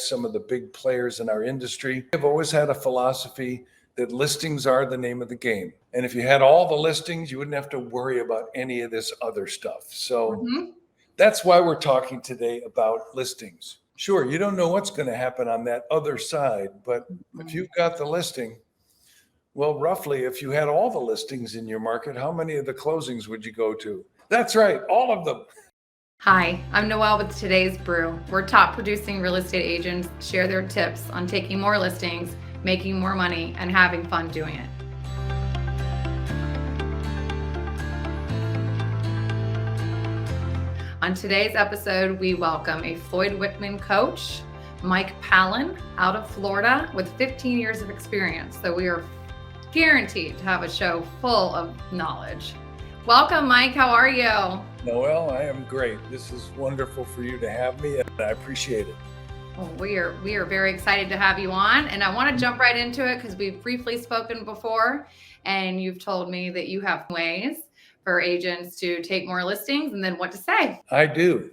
against some of the big players in our industry. I've always had a philosophy that listings are the name of the game. And if you had all the listings, you wouldn't have to worry about any of this other stuff. So that's why we're talking today about listings. Sure, you don't know what's going to happen on that other side, but if you've got the listing, well, roughly, if you had all the listings in your market, how many of the closings would you go to? That's right, all of them. Hi, I'm Noel with today's Brew, where top producing real estate agents share their tips on taking more listings, making more money, and having fun doing it. On today's episode, we welcome a Floyd Wickman coach, Mike Pallin, out of Florida with 15 years of experience. So we are guaranteed to have a show full of knowledge. Welcome, Mike. How are you? Noel, I am great. This is wonderful for you to have me, and I appreciate it. Well, we are very excited to have you on, and I want to jump right into it because we've briefly spoken before, and you've told me that you have ways for agents to take more listings and then what to say. I do.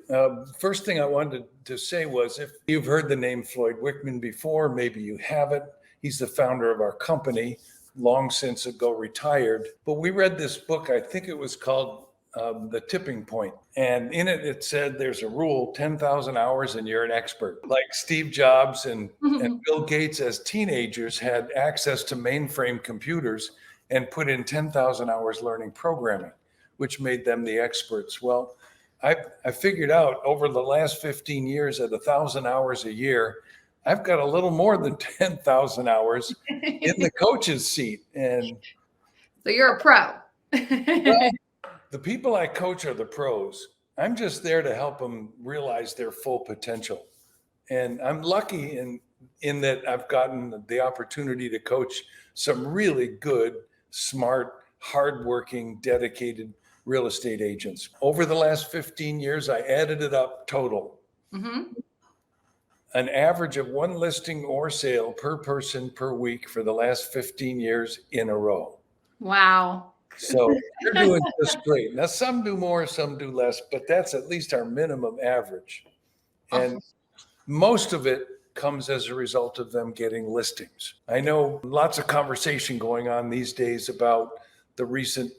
First thing I wanted to say was, if you've heard the name Floyd Wickman before, maybe you haven't. He's the founder of our company, long since ago retired. But we read this book, I think it was called The Tipping Point. And in it, it said there's a rule, 10,000 hours and you're an expert. Like Steve Jobs and Bill Gates as teenagers had access to mainframe computers and put in 10,000 hours learning programming, which made them the experts. Well, I figured out over the last 15 years at 1,000 hours a year, I've got a little more than 10,000 hours in the coach's seat. And so you're a pro. Well, the people I coach are the pros. I'm just there to help them realize their full potential. And I'm lucky in that I've gotten the opportunity to coach some really good, smart, hardworking, dedicated real estate agents. Over the last 15 years, I added it up total. An average of one listing or sale per person per week for the last 15 years in a row. Wow. So you're doing just great. Now, some do more, some do less, but that's at least our minimum average. And most of it comes as a result of them getting listings. I know lots of conversation going on these days about the recent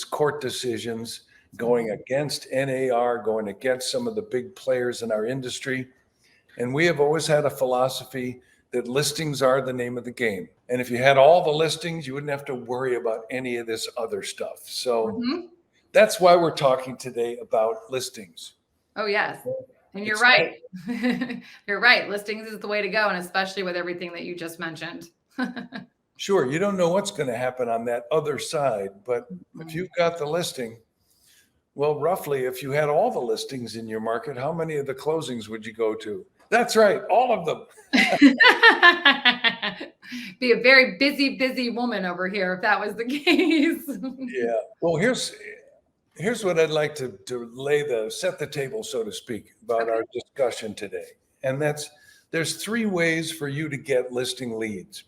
court decisions going against NAR, going against some of the big players in our industry. And we have always had a philosophy that listings are the name of the game. And if you had all the listings, you wouldn't have to worry about any of this other stuff. So that's why we're talking today about listings. Oh, yes. And you're right. You're right. Listings is the way to go. And especially with everything that you just mentioned. Sure, you don't know what's going to happen on that other side, but if you've got the listing, well, roughly, if you had all the listings in your market, how many of the closings would you go to? That's right, all of them. Be a very busy woman over here if that was the case. Yeah. Well, here's what I'd like to set the table, so to speak, about our discussion today. And there's three ways for you to get listing leads.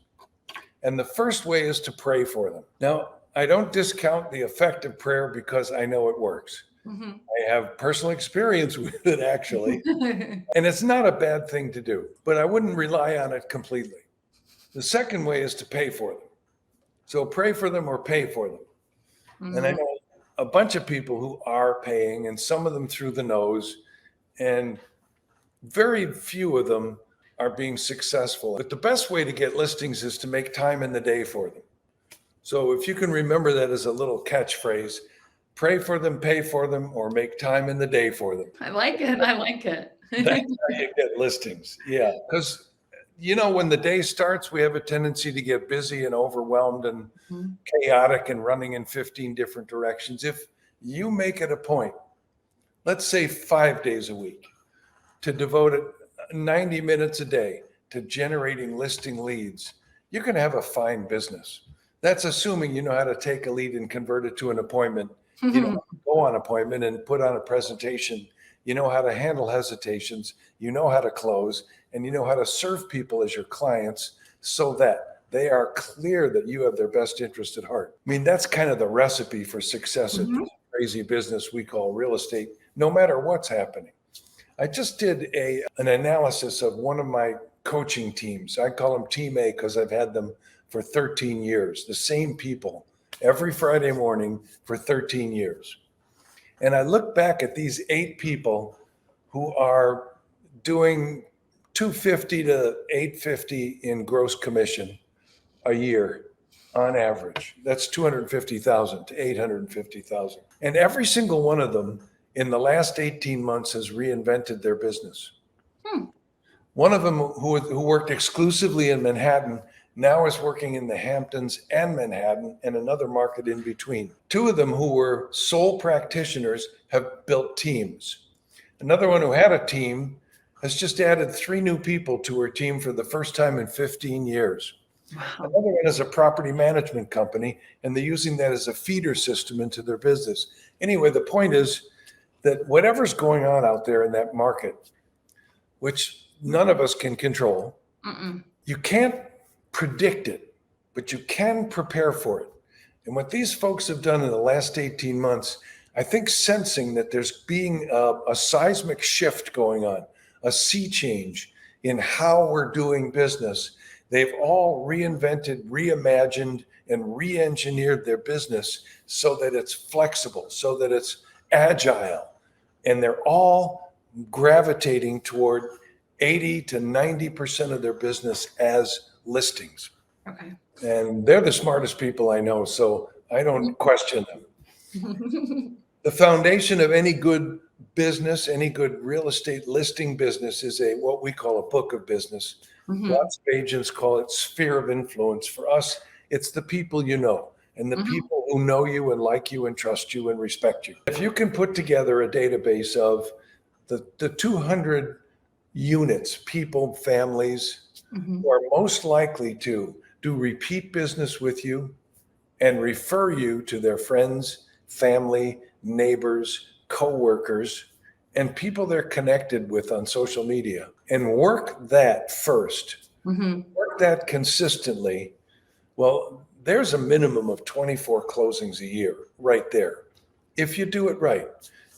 And the first way is to pray for them. Now, I don't discount the effect of prayer because I know it works. I have personal experience with it, actually. And it's not a bad thing to do, but I wouldn't rely on it completely. The second way is to pay for them. So pray for them or pay for them. And I know a bunch of people who are paying, and some of them through the nose, and very few of them are being successful. But the best way to get listings is to make time in the day for them. So if you can remember that as a little catchphrase, pray for them, pay for them, or make time in the day for them. I like it. That's how you get listings. Yeah. Because, when the day starts, we have a tendency to get busy and overwhelmed and chaotic and running in 15 different directions. If you make it a point, let's say 5 days a week, to devote 90 minutes a day to generating listing leads, you're going to have a fine business. That's assuming you know how to take a lead and convert it to an appointment. You know how to go on appointment and put on a presentation. You know how to handle hesitations. You know how to close, and you know how to serve people as your clients so that they are clear that you have their best interest at heart. I mean, that's kind of the recipe for success in this crazy business we call real estate, no matter what's happening. I just did an analysis of one of my coaching teams. I call them Team A because I've had them for 13 years, the same people every Friday morning for 13 years. And I look back at these 8 people who are doing 250 to 850 in gross commission a year on average. That's 250,000 to 850,000. And every single one of them in the last 18 months has reinvented their business. One of them who worked exclusively in Manhattan now is working in the Hamptons and Manhattan and another market in between. 2 of them who were sole practitioners have built teams. Another one who had a team has just added 3 new people to her team for the first time in 15 years. Wow. Another one is a property management company, and they're using that as a feeder system into their business. Anyway, the point is that whatever's going on out there in that market, which none of us can control, you can't predict it, but you can prepare for it. And what these folks have done in the last 18 months, I think sensing that there's being a seismic shift going on, a sea change in how we're doing business, they've all reinvented, reimagined, and re-engineered their business so that it's flexible, so that it's agile. And they're all gravitating toward 80 to 90% of their business as listings. Okay. And they're the smartest people I know, so I don't question them. The foundation of any good business, any good real estate listing business is what we call a book of business. Lots of agents call it sphere of influence. For us, it's the people you know and the people who know you and like you and trust you and respect you. If you can put together a database of the 200 units, people, families who are most likely to do repeat business with you and refer you to their friends, family, neighbors, coworkers, and people they're connected with on social media, and work that first, work that consistently. Well, there's a minimum of 24 closings a year right there, if you do it right.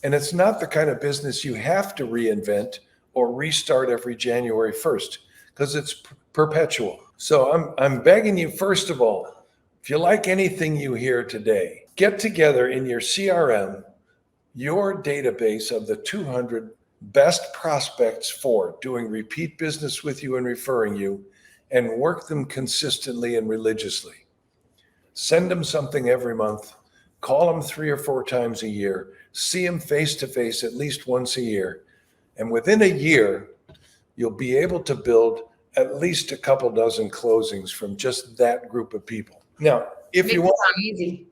And it's not the kind of business you have to reinvent or restart every January 1st, because it's perpetual. So I'm begging you, first of all, if you like anything you hear today, get together in your CRM your database of the 200 best prospects for doing repeat business with you and referring you, and work them consistently and religiously. Send them something every month, call them 3 or 4 times a year, see them face to face at least once a year. And within a year, you'll be able to build at least a couple dozen closings from just that group of people. Now, if you want, easy.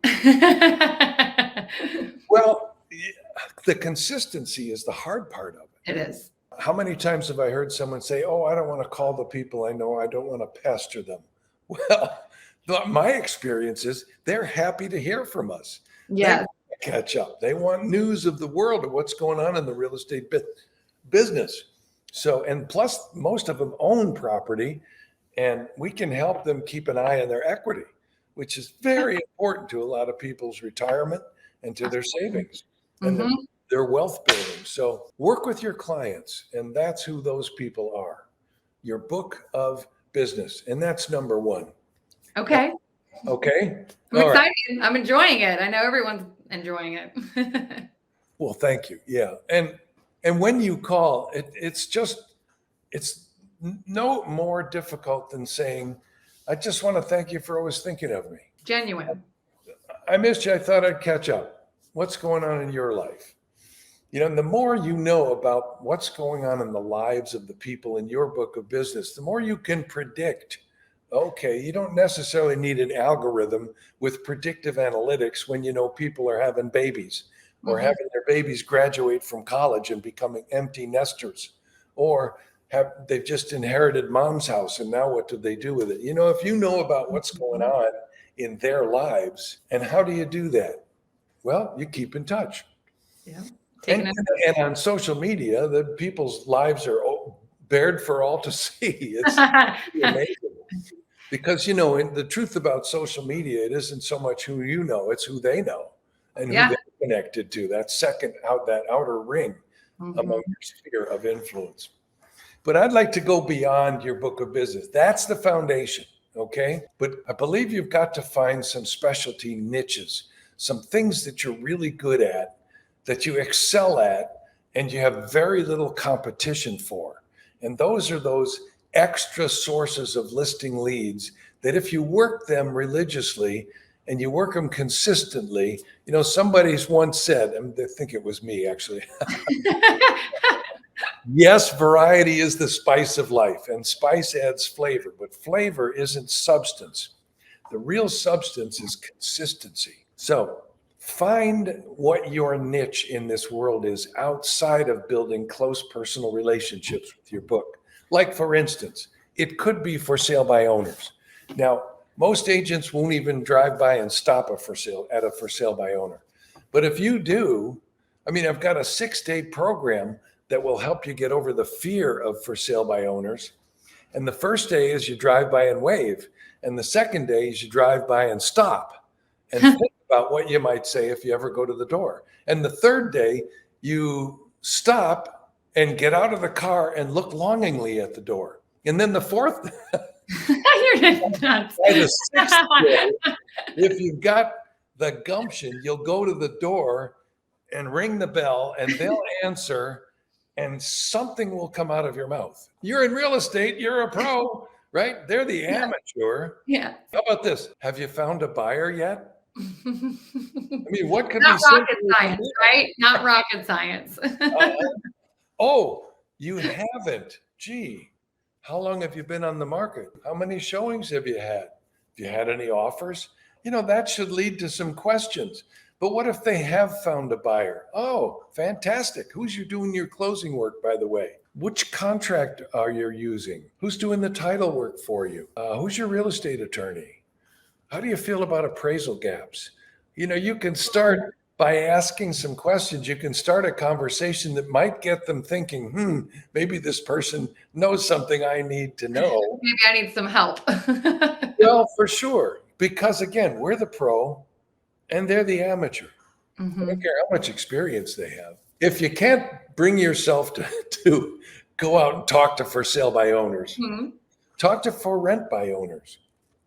well, the consistency is the hard part of it. It is. How many times have I heard someone say, "Oh, I don't want to call the people I know. I don't want to pester them." Well, my experience is they're happy to hear from us. Yeah. They want to catch up. They want news of the world, of what's going on in the real estate business. So, and plus most of them own property, and we can help them keep an eye on their equity, which is very important to a lot of people's retirement and to their savings and their wealth building. So work with your clients, and that's who those people are. Your book of business, and that's number 1. Okay. Okay. I'm excited. Right. I'm enjoying it. I know everyone's enjoying it. Well, thank you. Yeah. And when you call, it's no more difficult than saying, "I just want to thank you for always thinking of me. Genuine. I missed you. I thought I'd catch up. What's going on in your life?" You know, and the more you know about what's going on in the lives of the people in your book of business, the more you can predict. Okay, you don't necessarily need an algorithm with predictive analytics when you know people are having babies or having their babies graduate from college and becoming empty nesters, or they've just inherited mom's house and now what do they do with it? You know, if you know about what's going on in their lives, and how do you do that? Well, you keep in touch. Yeah. And on social media, the people's lives are bared for all to see. It's amazing. Because, you know, the truth about social media, it isn't so much who you know, it's who they know and who they're connected to, that outer ring among your sphere of influence. But I'd like to go beyond your book of business. That's the foundation, okay? But I believe you've got to find some specialty niches, some things that you're really good at, that you excel at, and you have very little competition for. And those are those extra sources of listing leads that if you work them religiously and you work them consistently, somebody's once said, and I think it was me actually, yes, variety is the spice of life, and spice adds flavor, but flavor isn't substance. The real substance is consistency. So find what your niche in this world is outside of building close personal relationships with your book. Like, for instance, it could be for sale by owners. Now, most agents won't even drive by and stop at a for sale by owner. But if you do, I've got a 6-day program that will help you get over the fear of for sale by owners. And the first day is you drive by and wave. And the second day is you drive by and stop and think about what you might say if you ever go to the door. And the third day, you stop and get out of the car and look longingly at the door. And then the fourth, You're nuts. by the sixth day, if you've got the gumption, you'll go to the door and ring the bell, and they'll answer, and something will come out of your mouth. You're in real estate, you're a pro, right? They're the amateur. Yeah. How about this? Have you found a buyer yet? What could Not be rocket science, right? Not rocket science. Oh, you haven't. Gee, how long have you been on the market? How many showings have you had? Have you had any offers? That should lead to some questions. But what if they have found a buyer? Oh, fantastic. Who's you doing your closing work, by the way? Which contract are you using? Who's doing the title work for you? Who's your real estate attorney? How do you feel about appraisal gaps? You can start by asking some questions. You can start a conversation that might get them thinking, maybe this person knows something I need to know. Maybe I need some help. Well, for sure. Because again, we're the pro and they're the amateur. Mm-hmm. I don't care how much experience they have. If you can't bring yourself to go out and talk to for sale by owners, talk to for rent by owners.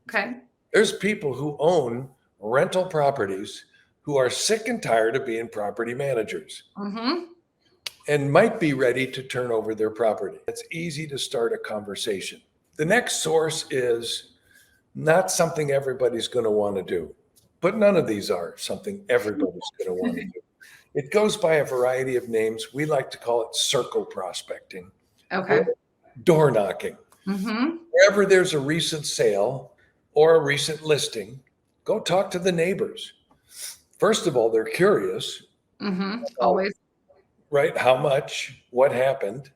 Okay. There's people who own rental properties who are sick and tired of being property managers and might be ready to turn over their property. It's easy to start a conversation. The next source is not something everybody's going to want to do, but none of these are something everybody's going to want to do. It goes by a variety of names. We like to call it circle prospecting. Okay. Door knocking. Wherever there's a recent sale or a recent listing, go talk to the neighbors. First of all, they're curious. Always. Right? How much? What happened?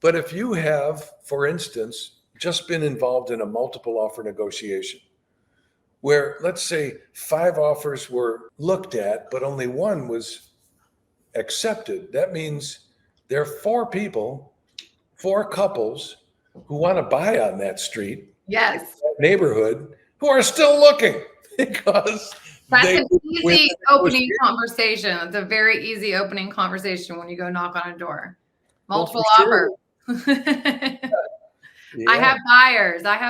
But if you have, for instance, just been involved in a multiple offer negotiation where, let's say, 5 offers were looked at, but only 1 was accepted, that means there are 4 people, 4 couples who want to buy on that street, yes, that neighborhood, who are still looking because that's an easy opening conversation. It's a very easy opening conversation when you go knock on a door. Multiple offers. Yeah. I have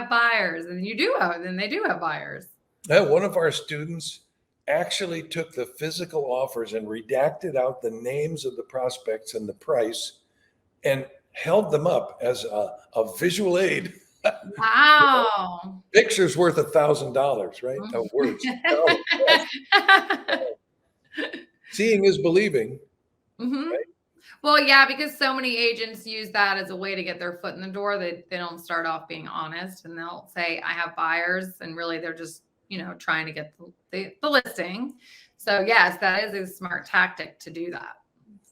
buyers, and you do have, and they do have buyers. One of our students actually took the physical offers and redacted out the names of the prospects and the price and held them up as a visual aid. Wow. Picture's worth $1,000, right? No words. Seeing is believing. Right? Well, yeah, because so many agents use that as a way to get their foot in the door. They don't start off being honest, and they'll say, I have buyers, and really they're just, trying to get the listing. So yes, that is a smart tactic to do that.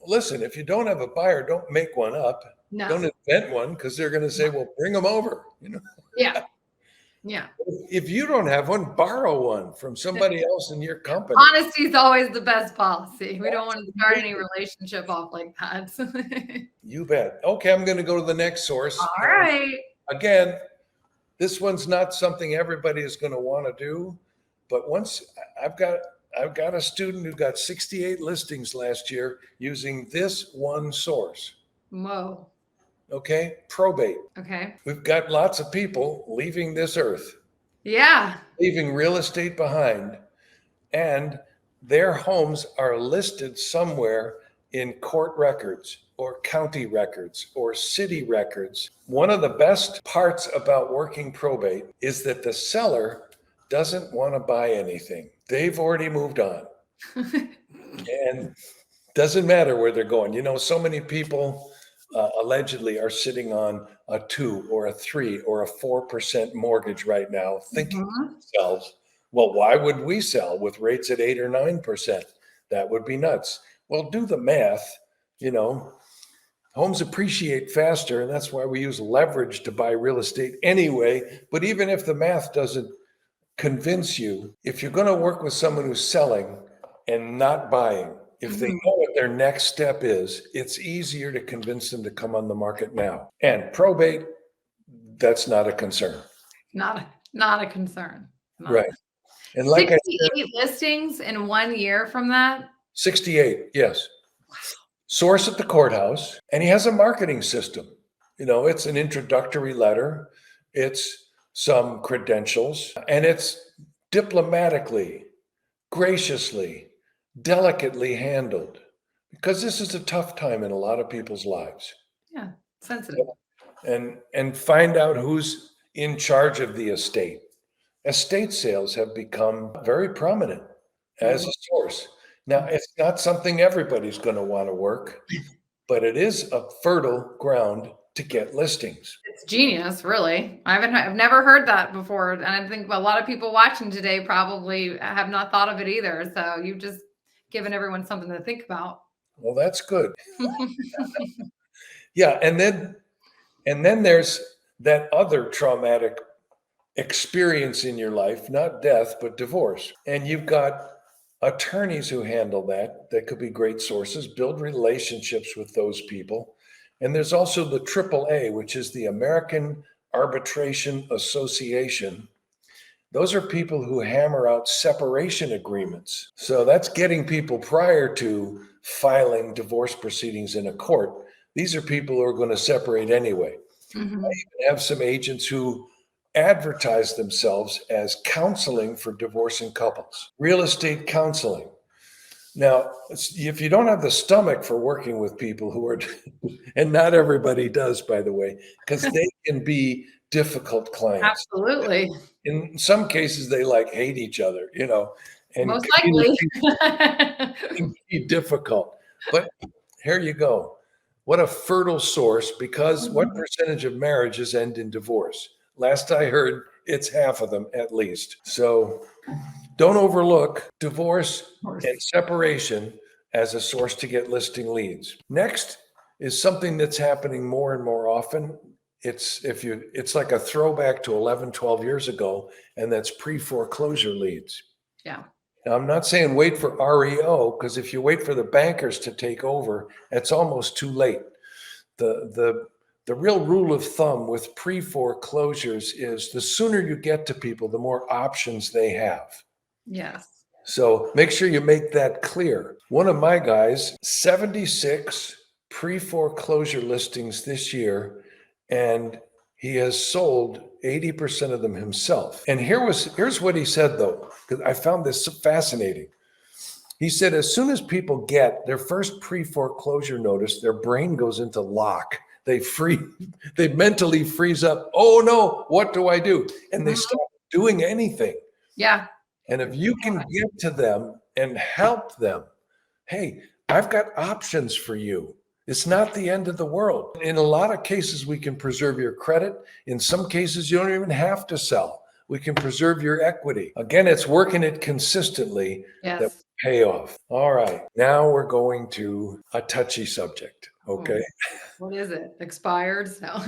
Listen, if you don't have a buyer, don't make one up. No. Don't invent one, because they're going to say, well, bring them over. Yeah. Yeah. If you don't have one, borrow one from somebody else in your company. Honesty is always the best policy. We don't want to start any relationship off like that. You bet. Okay, I'm going to go to the next source. All right. Again, this one's not something everybody is going to want to do, but once I've got a student who got 68 listings last year using this one source. Whoa. Okay. Probate. Okay. We've got lots of people leaving this earth, Yeah. leaving real estate behind, and their homes are listed somewhere in court records or county records or city records. One of the best parts about working probate is that the seller doesn't want to buy anything. They've already moved on, and doesn't matter where they're going. So many people allegedly are sitting on a 2 or a 3 or a 4% mortgage right now, thinking to Mhm. themselves, well, why would we sell with rates at 8 or 9%? That would be nuts. Well, do the math. Homes appreciate faster, and that's why we use leverage to buy real estate anyway. But even if the math doesn't convince you, if you're going to work with someone who's selling and not buying, if they know what their next step is, it's easier to convince them to come on the market now. And probate, that's not a concern. Not a concern. Right. And like I said, 68 listings in 1 year from that. 68, yes. Source at the courthouse, and he has a marketing system. It's an introductory letter, it's some credentials, and it's diplomatically, graciously, delicately handled, because this is a tough time in a lot of people's lives. Yeah, sensitive. And find out who's in charge of the estate. Estate sales have become very prominent as a source. Now, it's not something everybody's going to want to work, but it is a fertile ground to get listings. It's genius, really. I've never heard that before, and I think a lot of people watching today probably have not thought of it either. So you've just given everyone something to think about. Well, that's good. Yeah, and then there's that other traumatic experience in your life, not death, but divorce. And you've got attorneys who handle that could be great sources. Build relationships with those people. And there's also the AAA, which is the American Arbitration Association. Those are people who hammer out separation agreements. So that's getting people prior to filing divorce proceedings in a court. These are people who are going to separate anyway. I even have some agents who advertise themselves as counseling for divorcing couples, real estate counseling. Now, if you don't have the stomach for working with people who are, and not everybody does, by the way, because they can be difficult clients. Absolutely. In some cases, they hate each other, and Most likely. can be difficult. But here you go. What a fertile source, because what percentage of marriages end in divorce? Last I heard, it's half of them at least. So don't overlook divorce and separation as a source to get listing leads. Next is something that's happening more and more often. It's like a throwback to 11, 12 years ago, and that's pre-foreclosure leads. Yeah. Now, I'm not saying wait for REO, because if you wait for the bankers to take over, it's almost too late. The real rule of thumb with pre-foreclosures is the sooner you get to people, the more options they have. Yes. So make sure you make that clear. One of my guys, 76 pre-foreclosure listings this year, and he has sold 80% of them himself. And here's what he said, though, because I found this fascinating. He said, as soon as people get their first pre-foreclosure notice, their brain goes into lock. They mentally freeze up. Oh no, what do I do? And they stop doing anything. Yeah. And if you can get to them and help them, hey, I've got options for you. It's not the end of the world. In a lot of cases, we can preserve your credit. In some cases, you don't even have to sell. We can preserve your equity. Again, it's working it consistently that will pay off. All right. Now we're going to a touchy subject. Okay. What is it? Expired? No.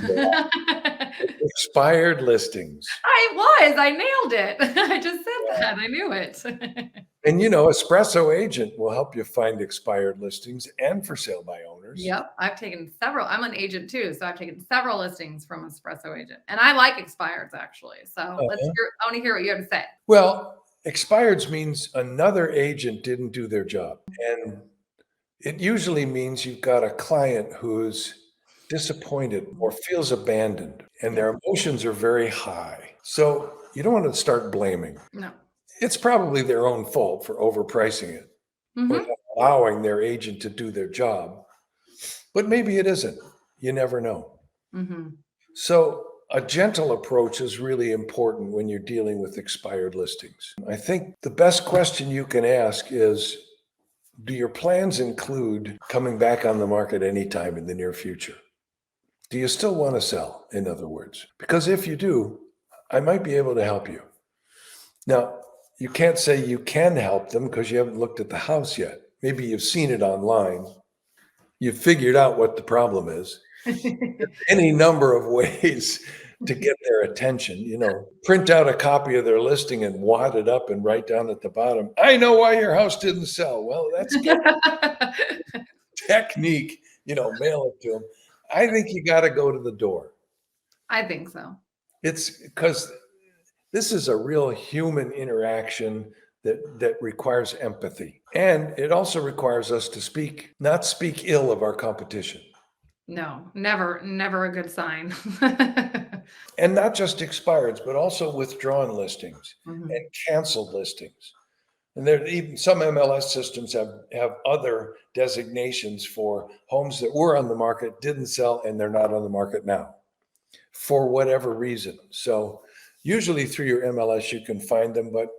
Expired listings. I nailed it. I just said that. I knew it. And Espresso Agent will help you find expired listings and for sale by owners. Yep. I've taken several. I'm an agent too. So I've taken several listings from Espresso Agent. And I like expireds actually. So I want to hear what you have to say. Well, expireds means another agent didn't do their job. And it usually means you've got a client who's disappointed or feels abandoned, and their emotions are very high. So you don't want to start blaming. No. It's probably their own fault for overpricing it or Mm-hmm. not allowing their agent to do their job. But maybe it isn't. You never know. Mm-hmm. So a gentle approach is really important when you're dealing with expired listings. I think the best question you can ask is, do your plans include coming back on the market anytime in the near future? Do you still want to sell, in other words? Because if you do, I might be able to help you. Now, you can't say you can help them because you haven't looked at the house yet. Maybe you've seen it online. You've figured out what the problem is. Any number of ways to get their attention. Print out a copy of their listing and wad it up and write down at the bottom, I know why your house didn't sell. Well, that's good technique, mail it to them. I think you got to go to the door. I think so. It's because this is a real human interaction that requires empathy. And it also requires us to not speak ill of our competition. No, never a good sign. And not just expireds, but also withdrawn listings Mhm. and canceled listings. And there even some MLS systems have other designations for homes that were on the market, didn't sell, and they're not on the market now for whatever reason. So usually through your MLS, you can find them, but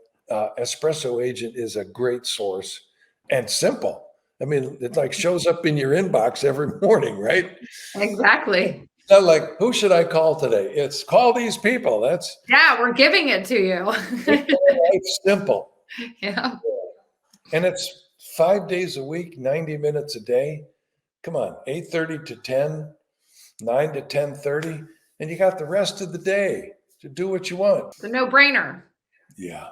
Espresso Agent is a great source and simple. I mean, it like shows up in your inbox every morning, right? Exactly. It's not like, who should I call today? It's call these people. That's Yeah, we're giving it to you. it's simple. Yeah. And it's 5 days a week, 90 minutes a day. Come on, 8:30 to 10, 9 to 10:30, and you got the rest of the day to do what you want. It's a no-brainer. Yeah.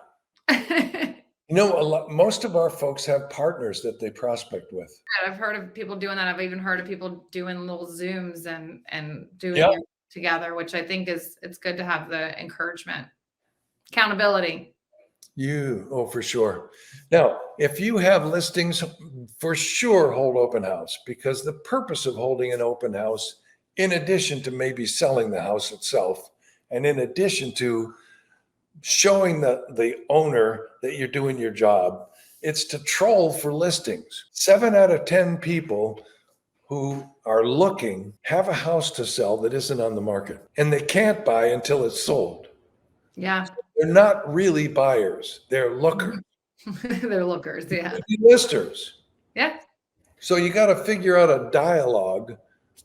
Most of our folks have partners that they prospect with. I've heard of people doing that. I've even heard of people doing little Zooms and doing Yeah. it together, which I think it's good to have the encouragement, accountability. For sure. Now, if you have listings, for sure hold open house, because the purpose of holding an open house, in addition to maybe selling the house itself, and in addition to showing the owner that you're doing your job, it's to troll for listings. 7 out of 10 people who are looking have a house to sell that isn't on the market, and they can't buy until it's sold. Yeah. They're not really buyers. They're lookers. They're lookers. Yeah. Listers. Yeah. So you got to figure out a dialogue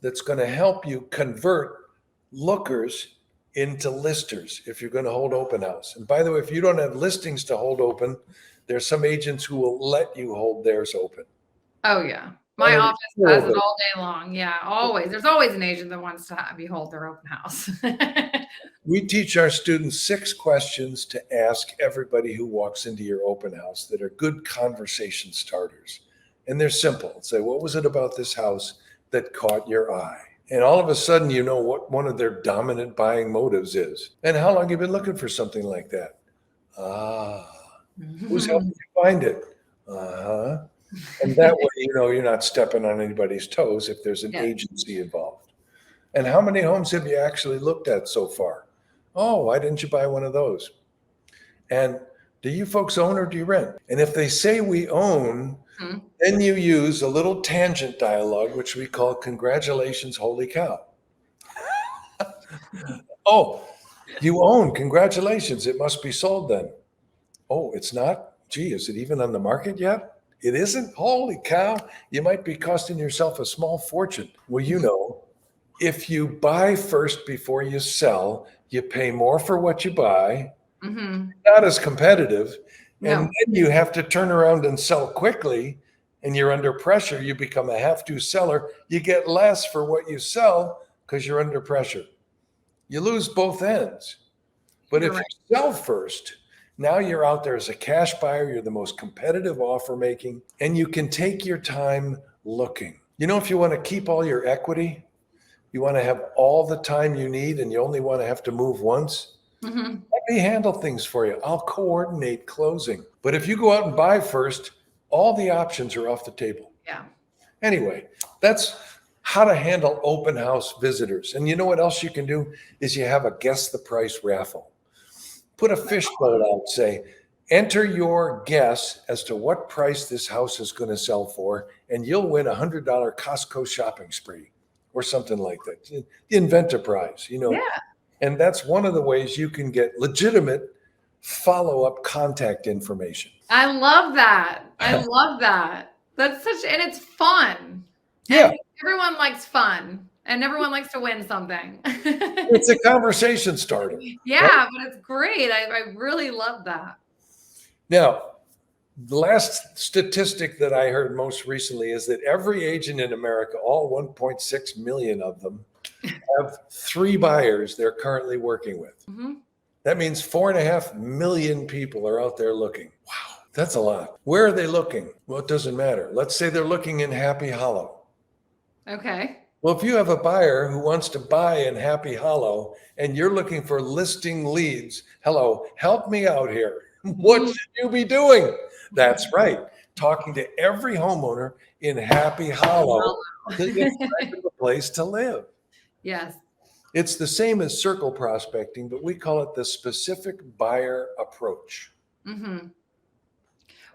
that's going to help you convert lookers into listers if you're going to hold open house. And by the way, if you don't have listings to hold open, there's some agents who will let you hold theirs open. Oh yeah. My office has it all day long. Yeah, always. There's always an agent that wants to have you hold their open house. We teach our students 6 questions to ask everybody who walks into your open house that are good conversation starters. And they're simple. Say, what was it about this house that caught your eye? And all of a sudden, you know what one of their dominant buying motives is. And how long have you been looking for something like that? Who's helping you find it? And that way, you're not stepping on anybody's toes if there's an agency involved. And how many homes have you actually looked at so far? Oh, why didn't you buy one of those? And do you folks own or do you rent? And if they say we own, then you use a little tangent dialogue, which we call congratulations, holy cow. Oh, you own, congratulations. It must be sold then. Oh, it's not? Gee, is it even on the market yet? It isn't? Holy cow. You might be costing yourself a small fortune. Well, if you buy first before you sell, you pay more for what you buy. Not as competitive. No. And then you have to turn around and sell quickly, and you're under pressure. You become a have-to seller. You get less for what you sell because you're under pressure. You lose both ends. But if you sell first, now you're out there as a cash buyer. You're the most competitive offer making, and you can take your time looking. If you want to keep all your equity, you want to have all the time you need, and you only want to have to move once, let me handle things for you. I'll coordinate closing. But if you go out and buy first, all the options are off the table. Yeah. Anyway, that's how to handle open house visitors. And you know what else you can do is you have a guess the price raffle. Put a fishbowl out, say, enter your guess as to what price this house is going to sell for, and you'll win a $100 Costco shopping spree or something like that. Invent a prize, Yeah. And that's one of the ways you can get legitimate follow-up contact information. I love that. I love that. That's and it's fun. Yeah. And everyone likes fun and everyone likes to win something. It's a conversation starter. Yeah, right? but it's great. I really love that. Now, the last statistic that I heard most recently is that every agent in America, all 1.6 million of them, have 3 buyers they're currently working with. Mm-hmm. That means 4.5 million people are out there looking. Wow, that's a lot. Where are they looking? Well, it doesn't matter. Let's say they're looking in Happy Hollow. Okay. Well, if you have a buyer who wants to buy in Happy Hollow and you're looking for listing leads, hello, help me out here. What should you be doing? That's right. Talking to every homeowner in Happy Hollow to get a place to live. Yes. It's the same as circle prospecting, but we call it the specific buyer approach. Mm-hmm.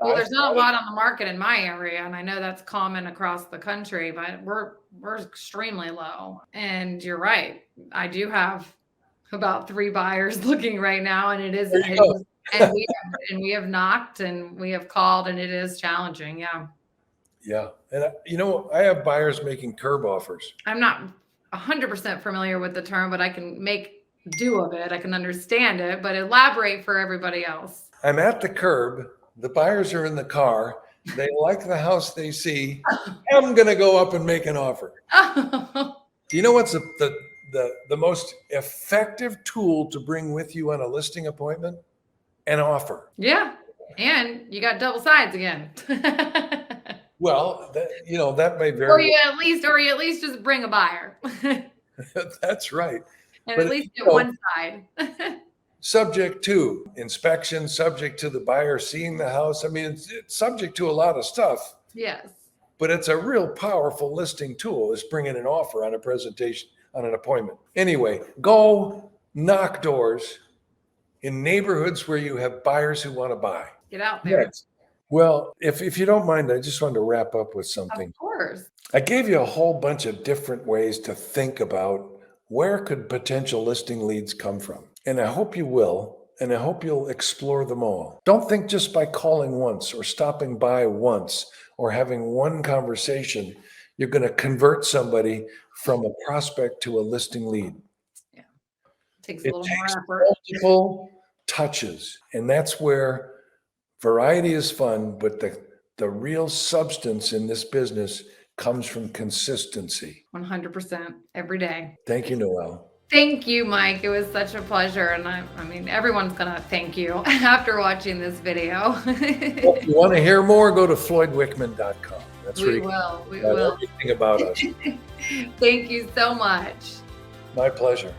Well, there's not a lot on the market in my area, and I know that's common across the country, but we're extremely low. And you're right. I do have about 3 buyers looking right now, and and we have knocked and we have called, and it is challenging. Yeah. Yeah. And I have buyers making curb offers. I'm not 100% familiar with the term, but I can make do of it. I can understand it, but elaborate for everybody else. I'm at the curb. The buyers are in the car. They like the house they see. I'm going to go up and make an offer. Do you know what's the most effective tool to bring with you on a listing appointment? An offer. Yeah. And you got double sides again. Well, that may vary. Or you at least just bring a buyer. That's right. And at least get one side. Subject to inspection, subject to the buyer seeing the house. I mean, it's subject to a lot of stuff. Yes. But it's a real powerful listing tool, is bringing an offer on a presentation, on an appointment. Anyway, go knock doors in neighborhoods where you have buyers who want to buy. Get out there. Yes. Well, if you don't mind, I just wanted to wrap up with something. Of course. I gave you a whole bunch of different ways to think about where could potential listing leads come from. And I hope you will, and I hope you'll explore them all. Don't think just by calling once or stopping by once or having one conversation, you're going to convert somebody from a prospect to a listing lead. Yeah. It takes a little more effort. Multiple touches. And that's where variety is fun, but the real substance in this business comes from consistency. 100% every day. Thank you, Noel. Thank you, Mike. It was such a pleasure. And I mean, everyone's going to thank you after watching this video. If you want to hear more, go to floydwickman.com. That's We will. everything about us. Thank you so much. My pleasure.